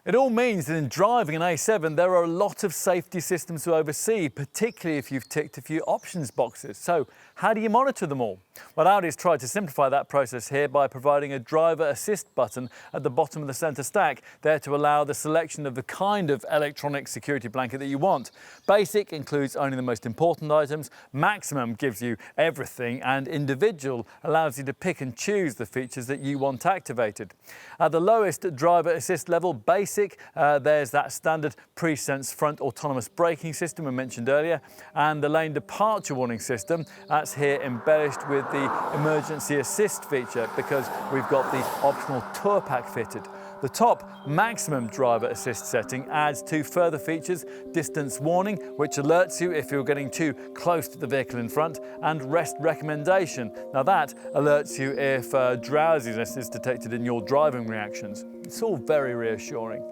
It all means that in driving an A7, there are a lot of safety systems to oversee, particularly if you've ticked a few options boxes. So how do you monitor them all? Well, Audi's tried to simplify that process here by providing a driver assist button at the bottom of the centre stack, there to allow the selection of the kind of electronic security blanket that you want. Basic includes only the most important items, Maximum gives you everything, and Individual allows you to pick and choose the features that you want activated. At the lowest driver assist level, Basic, there's that standard Presense front autonomous braking system I mentioned earlier, and the lane departure warning system. That's here embellished with the emergency assist feature because we've got the optional Tour Pack fitted. The top Maximum driver assist setting adds 2 further features: distance warning, which alerts you if you're getting too close to the vehicle in front, and rest recommendation. Now that alerts you if drowsiness is detected in your driving reactions. It's all very reassuring.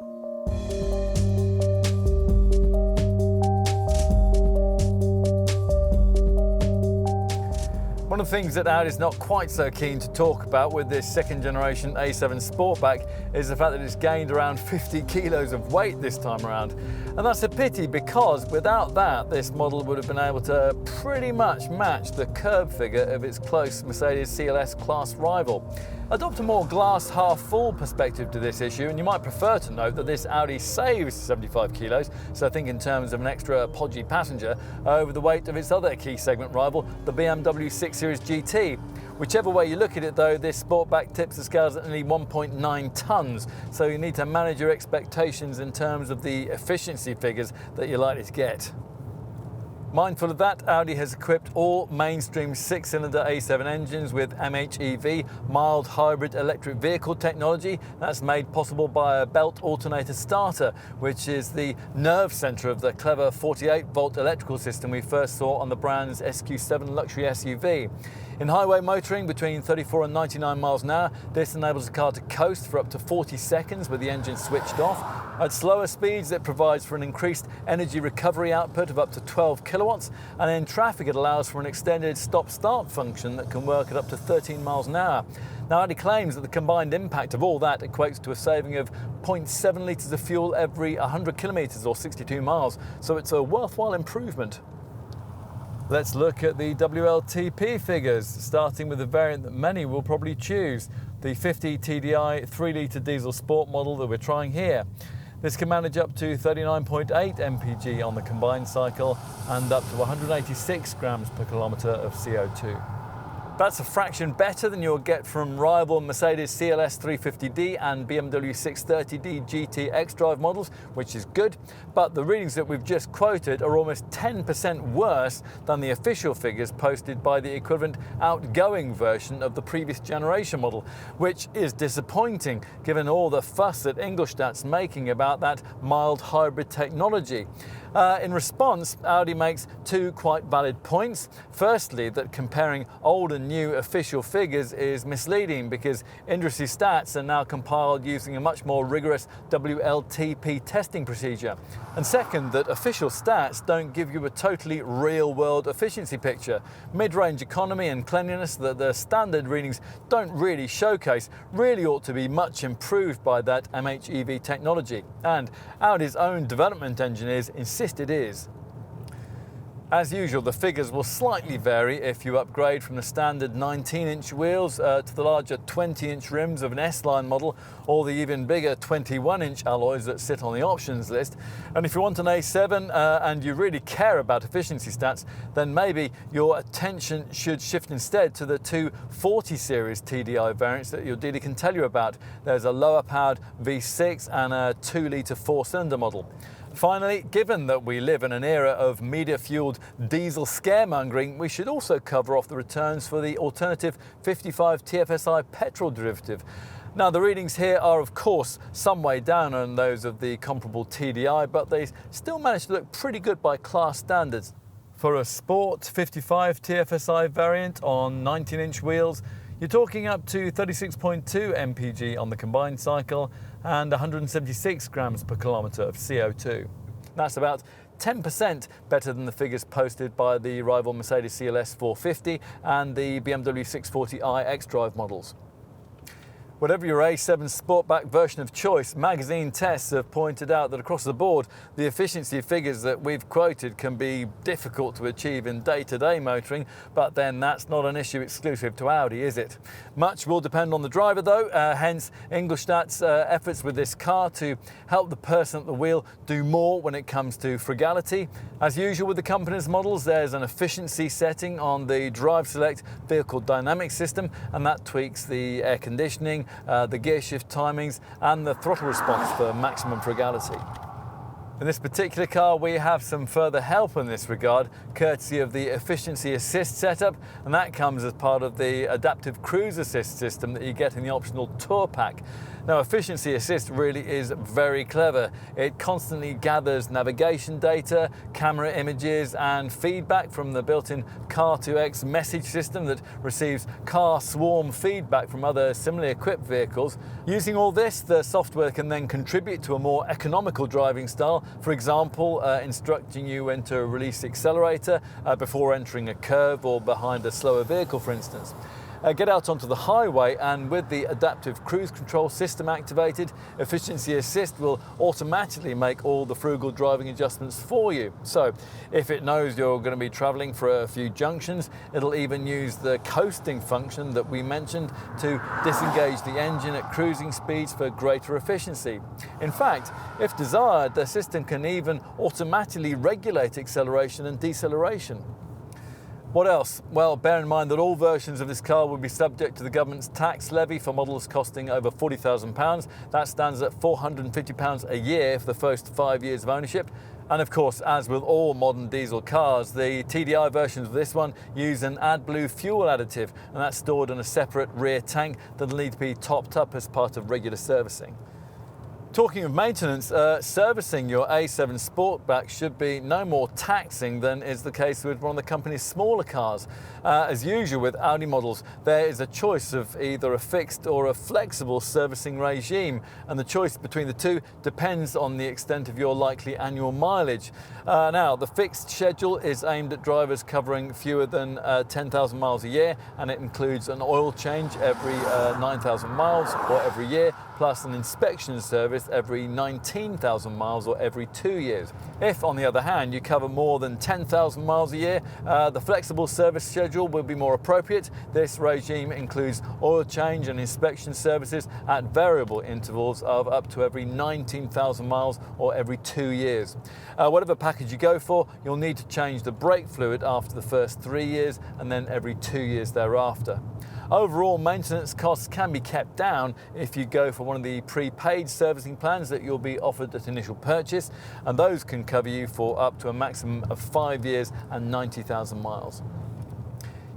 One of the things that Audi's not quite so keen to talk about with this 2nd generation A7 Sportback is the fact that it's gained around 50 kilos of weight this time around. And that's a pity, because without that, this model would have been able to pretty much match the curb figure of its close Mercedes CLS class rival. Adopt a more glass half full perspective to this issue, and you might prefer to note that this Audi saves 75 kilos, so think in terms of an extra podgy passenger, over the weight of its other key segment rival, the BMW 6 Series GT. Whichever way you look at it though, this Sportback tips the scales at nearly 1.9 tonnes, so you need to manage your expectations in terms of the efficiency figures that you're likely to get. Mindful of that, Audi has equipped all mainstream 6-cylinder A7 engines with MHEV, mild hybrid electric vehicle technology. That's made possible by a belt alternator starter, which is the nerve centre of the clever 48-volt electrical system we first saw on the brand's SQ7 luxury SUV. In highway motoring between 34 and 99 miles an hour, this enables the car to coast for up to 40 seconds with the engine switched off. At slower speeds, it provides for an increased energy recovery output of up to 12 kilowatts, and in traffic it allows for an extended stop-start function that can work at up to 13 miles an hour. Now, Audi claims that the combined impact of all that equates to a saving of 0.7 litres of fuel every 100 kilometres or 62 miles, so it's a worthwhile improvement. Let's look at the WLTP figures, starting with the variant that many will probably choose, the 50 TDI 3-litre diesel sport model that we're trying here. This can manage up to 39.8 mpg on the combined cycle and up to 186 grams per kilometre of CO2. That's a fraction better than you'll get from rival Mercedes CLS 350D and BMW 630D GT X-Drive models, which is good, but the readings that we've just quoted are almost 10% worse than the official figures posted by the equivalent outgoing version of the previous generation model, which is disappointing given all the fuss that Ingolstadt's making about that mild hybrid technology. In response, Audi makes two quite valid points. Firstly, that comparing old and new official figures is misleading because industry stats are now compiled using a much more rigorous WLTP testing procedure. And second, that official stats don't give you a totally real-world efficiency picture. Mid-range economy and cleanliness that the standard readings don't really showcase really ought to be much improved by that MHEV technology. And Audi's own development engineers insist it is. As usual, the figures will slightly vary if you upgrade from the standard 19-inch wheels to the larger 20-inch rims of an S-Line model, or the even bigger 21-inch alloys that sit on the options list. And if you want an A7 and you really care about efficiency stats, then maybe your attention should shift instead to the two 40 series TDI variants that your dealer can tell you about. There's a lower powered V6 and a 2-litre 4-cylinder model. Finally, given that we live in an era of media-fueled diesel scaremongering, we should also cover off the returns for the alternative 55 TFSI petrol derivative. Now, the readings here are, of course, some way down on those of the comparable TDI, but they still manage to look pretty good by class standards. For a Sport 55 TFSI variant on 19-inch wheels, you're talking up to 36.2 mpg on the combined cycle and 176 grams per kilometre of CO2. That's about 10% better than the figures posted by the rival Mercedes CLS 450 and the BMW 640i xDrive models. Whatever your A7 Sportback version of choice, magazine tests have pointed out that across the board, the efficiency figures that we've quoted can be difficult to achieve in day-to-day motoring, but then that's not an issue exclusive to Audi, is it? Much will depend on the driver though, hence Ingolstadt's efforts with this car to help the person at the wheel do more when it comes to frugality. As usual with the company's models, there's an efficiency setting on the Drive Select vehicle dynamic system, and that tweaks the air conditioning, the gear shift timings and the throttle response for maximum frugality. In this particular car, we have some further help in this regard, courtesy of the Efficiency Assist setup, and that comes as part of the Adaptive Cruise Assist system that you get in the optional Tour Pack. Now, Efficiency Assist really is very clever. It constantly gathers navigation data, camera images and feedback from the built-in Car2X message system that receives car swarm feedback from other similarly equipped vehicles. Using all this, the software can then contribute to a more economical driving style, for example, instructing you when to release the accelerator before entering a curve or behind a slower vehicle, for instance. Get out onto the highway, and with the adaptive cruise control system activated, Efficiency Assist will automatically make all the frugal driving adjustments for you. So if it knows you're going to be traveling for a few junctions, it'll even use the coasting function that we mentioned to disengage the engine at cruising speeds for greater efficiency. In fact, if desired, the system can even automatically regulate acceleration and deceleration. What else? Well, bear in mind that all versions of this car will be subject to the government's tax levy for models costing over £40,000. That stands at £450 a year for the first 5 years of ownership. And of course, as with all modern diesel cars, the TDI versions of this one use an AdBlue fuel additive, and that's stored in a separate rear tank that'll need to be topped up as part of regular servicing. Talking of maintenance, servicing your A7 Sportback should be no more taxing than is the case with one of the company's smaller cars. As usual with Audi models, there is a choice of either a fixed or a flexible servicing regime, and the choice between the two depends on the extent of your likely annual mileage. Now, the fixed schedule is aimed at drivers covering fewer than 10,000 miles a year, and it includes an oil change every 9,000 miles or every year, plus an inspection service every 19,000 miles or every 2 years. If, on the other hand, you cover more than 10,000 miles a year, the flexible service schedule will be more appropriate. This regime includes oil change and inspection services at variable intervals of up to every 19,000 miles or every 2 years. Whatever package you go for, you'll need to change the brake fluid after the first 3 years and then every 2 years thereafter. Overall, maintenance costs can be kept down if you go for one of the prepaid servicing plans that you'll be offered at initial purchase, and those can cover you for up to a maximum of 5 years and 90,000 miles.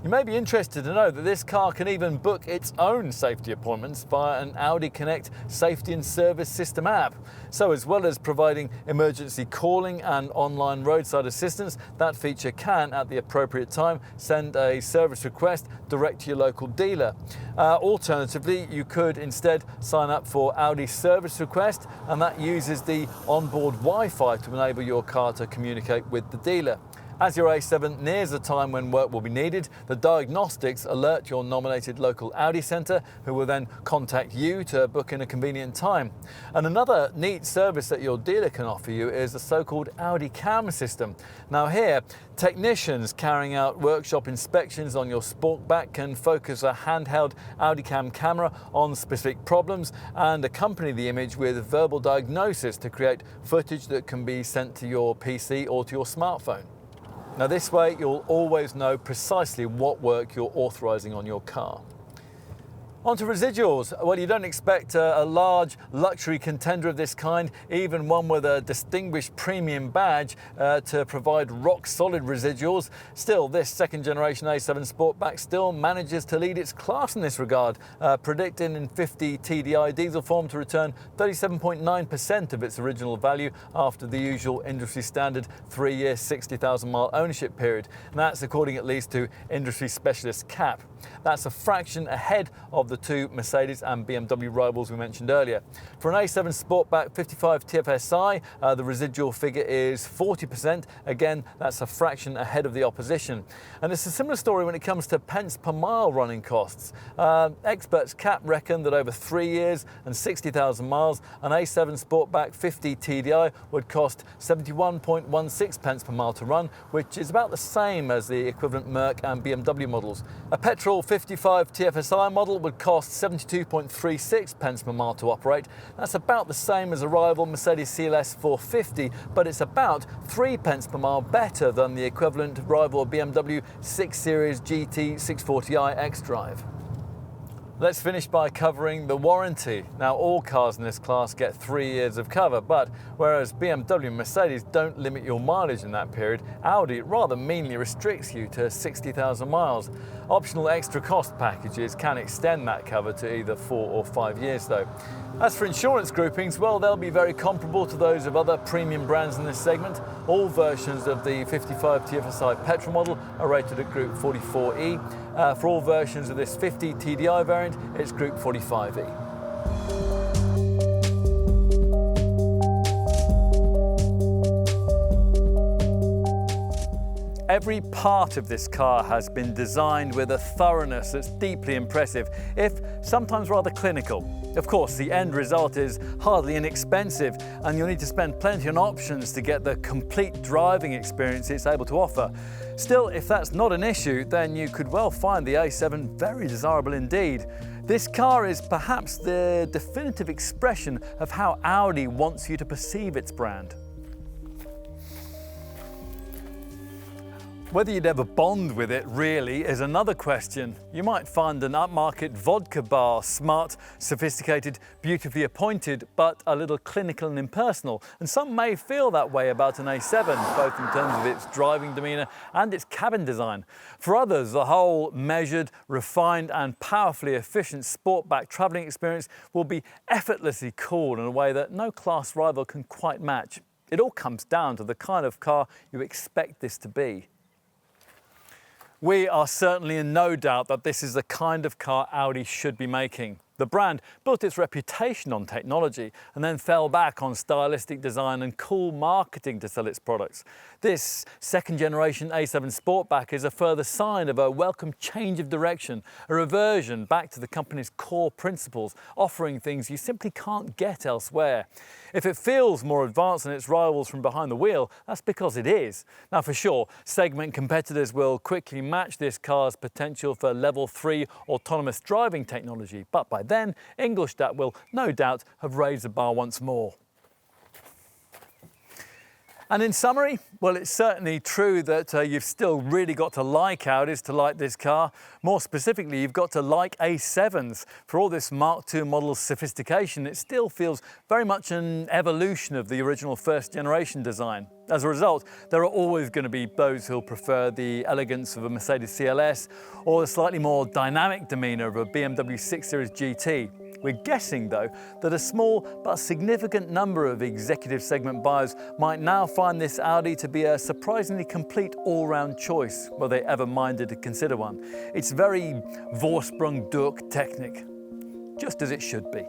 You may be interested to know that this car can even book its own safety appointments via an Audi Connect safety and service system app. So as well as providing emergency calling and online roadside assistance, that feature can, at the appropriate time, send a service request direct to your local dealer. Alternatively, you could instead sign up for Audi Service Request, and that uses the onboard Wi-Fi to enable your car to communicate with the dealer. As your A7 nears the time when work will be needed, the diagnostics alert your nominated local Audi centre, who will then contact you to book in a convenient time. And another neat service that your dealer can offer you is the so-called Audi Cam system. Now here, technicians carrying out workshop inspections on your Sportback can focus a handheld Audi Cam camera on specific problems and accompany the image with verbal diagnosis to create footage that can be sent to your PC or to your smartphone. Now this way you'll always know precisely what work you're authorising on your car. On to residuals. Well, you don't expect a large luxury contender of this kind, even one with a distinguished premium badge, to provide rock-solid residuals. Still, this second-generation A7 Sportback still manages to lead its class in this regard, predicting in 50 TDI diesel form to return 37.9% of its original value after the usual industry standard 3-year, 60,000-mile ownership period. And that's according at least to industry specialist CAP. That's a fraction ahead of the two Mercedes and BMW rivals we mentioned earlier. For an A7 Sportback 55 TFSI, the residual figure is 40%. Again, that's a fraction ahead of the opposition. And it's a similar story when it comes to pence per mile running costs. Experts CAP reckon that over 3 years and 60,000 miles, an A7 Sportback 50 TDI would cost 71.16 pence per mile to run, which is about the same as the equivalent Merc and BMW models. A petrol 55 TFSI model would cost 72.36 pence per mile to operate. That's about the same as a rival Mercedes CLS 450, but it's about 3 pence per mile better than the equivalent rival BMW 6 Series GT 640i xDrive. Let's finish by covering the warranty. Now, all cars in this class get 3 years of cover, but whereas BMW and Mercedes don't limit your mileage in that period, Audi rather meanly restricts you to 60,000 miles. Optional extra cost packages can extend that cover to either 4 or 5 years though. As for insurance groupings, well, they'll be very comparable to those of other premium brands in this segment. All versions of the 55 TFSI petrol model are rated at Group 44E. For all versions of this 50 TDI variant, it's Group 45E. Every part of this car has been designed with a thoroughness that's deeply impressive, if sometimes rather clinical. Of course, the end result is hardly inexpensive, and you'll need to spend plenty on options to get the complete driving experience it's able to offer. Still, if that's not an issue, then you could well find the A7 very desirable indeed. This car is perhaps the definitive expression of how Audi wants you to perceive its brand. Whether you'd ever bond with it, really, is another question. You might find an upmarket vodka bar smart, sophisticated, beautifully appointed, but a little clinical and impersonal. And some may feel that way about an A7, both in terms of its driving demeanour and its cabin design. For others, the whole measured, refined and powerfully efficient Sportback travelling experience will be effortlessly cool in a way that no class rival can quite match. It all comes down to the kind of car you expect this to be. We are certainly in no doubt that this is the kind of car Audi should be making. The brand built its reputation on technology and then fell back on stylistic design and cool marketing to sell its products. This second-generation A7 Sportback is a further sign of a welcome change of direction, a reversion back to the company's core principles, offering things you simply can't get elsewhere. If it feels more advanced than its rivals from behind the wheel, that's because it is. Now, for sure, segment competitors will quickly match this car's potential for Level 3 autonomous driving technology, but by then, Ingolstadt will no doubt have raised the bar once more. And in summary, well, it's certainly true that you've still really got to like Audis to like this car. More specifically, you've got to like A7s. For all this Mark II model's sophistication, it still feels very much an evolution of the original first generation design. As a result, there are always going to be those who'll prefer the elegance of a Mercedes CLS or the slightly more dynamic demeanour of a BMW 6 Series GT. We're guessing, though, that a small but significant number of executive segment buyers might now find this Audi to be a surprisingly complete all-round choice, were they ever minded to consider one. It's very Vorsprung durch Technik, just as it should be.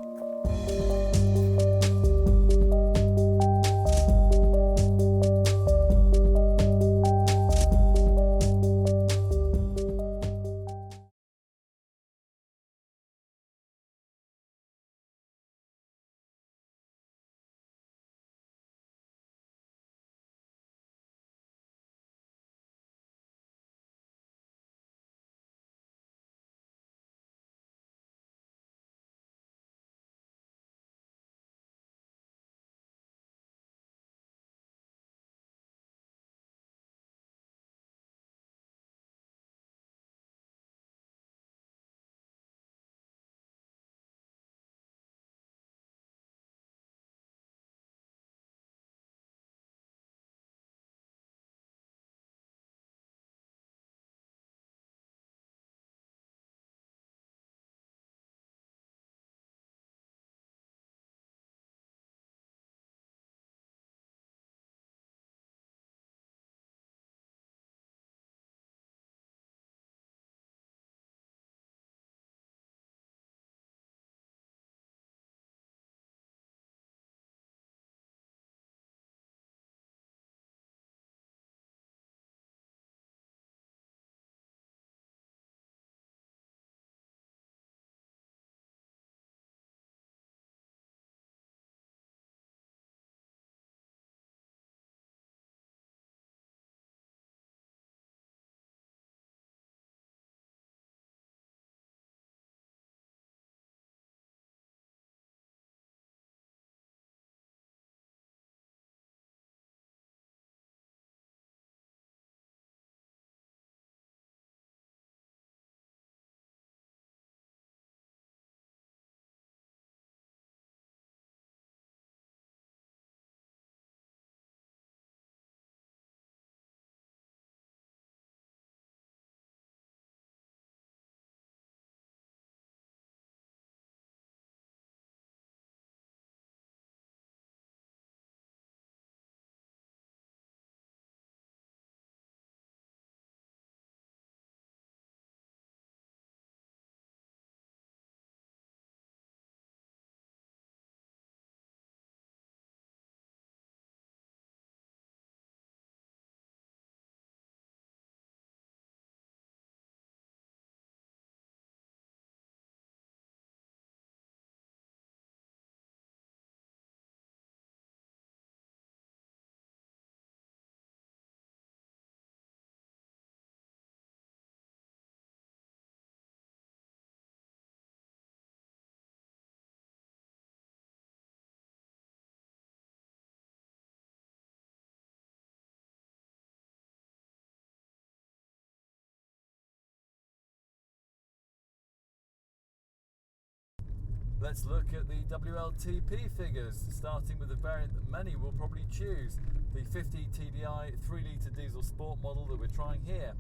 Let's look at the WLTP figures, starting with the variant that many will probably choose, the 50 TDI 3-litre diesel sport model that we're trying here.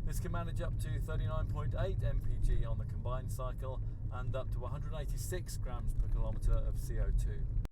This can manage up to 39.8 mpg on the combined cycle and up to 186 grams per kilometre of CO2.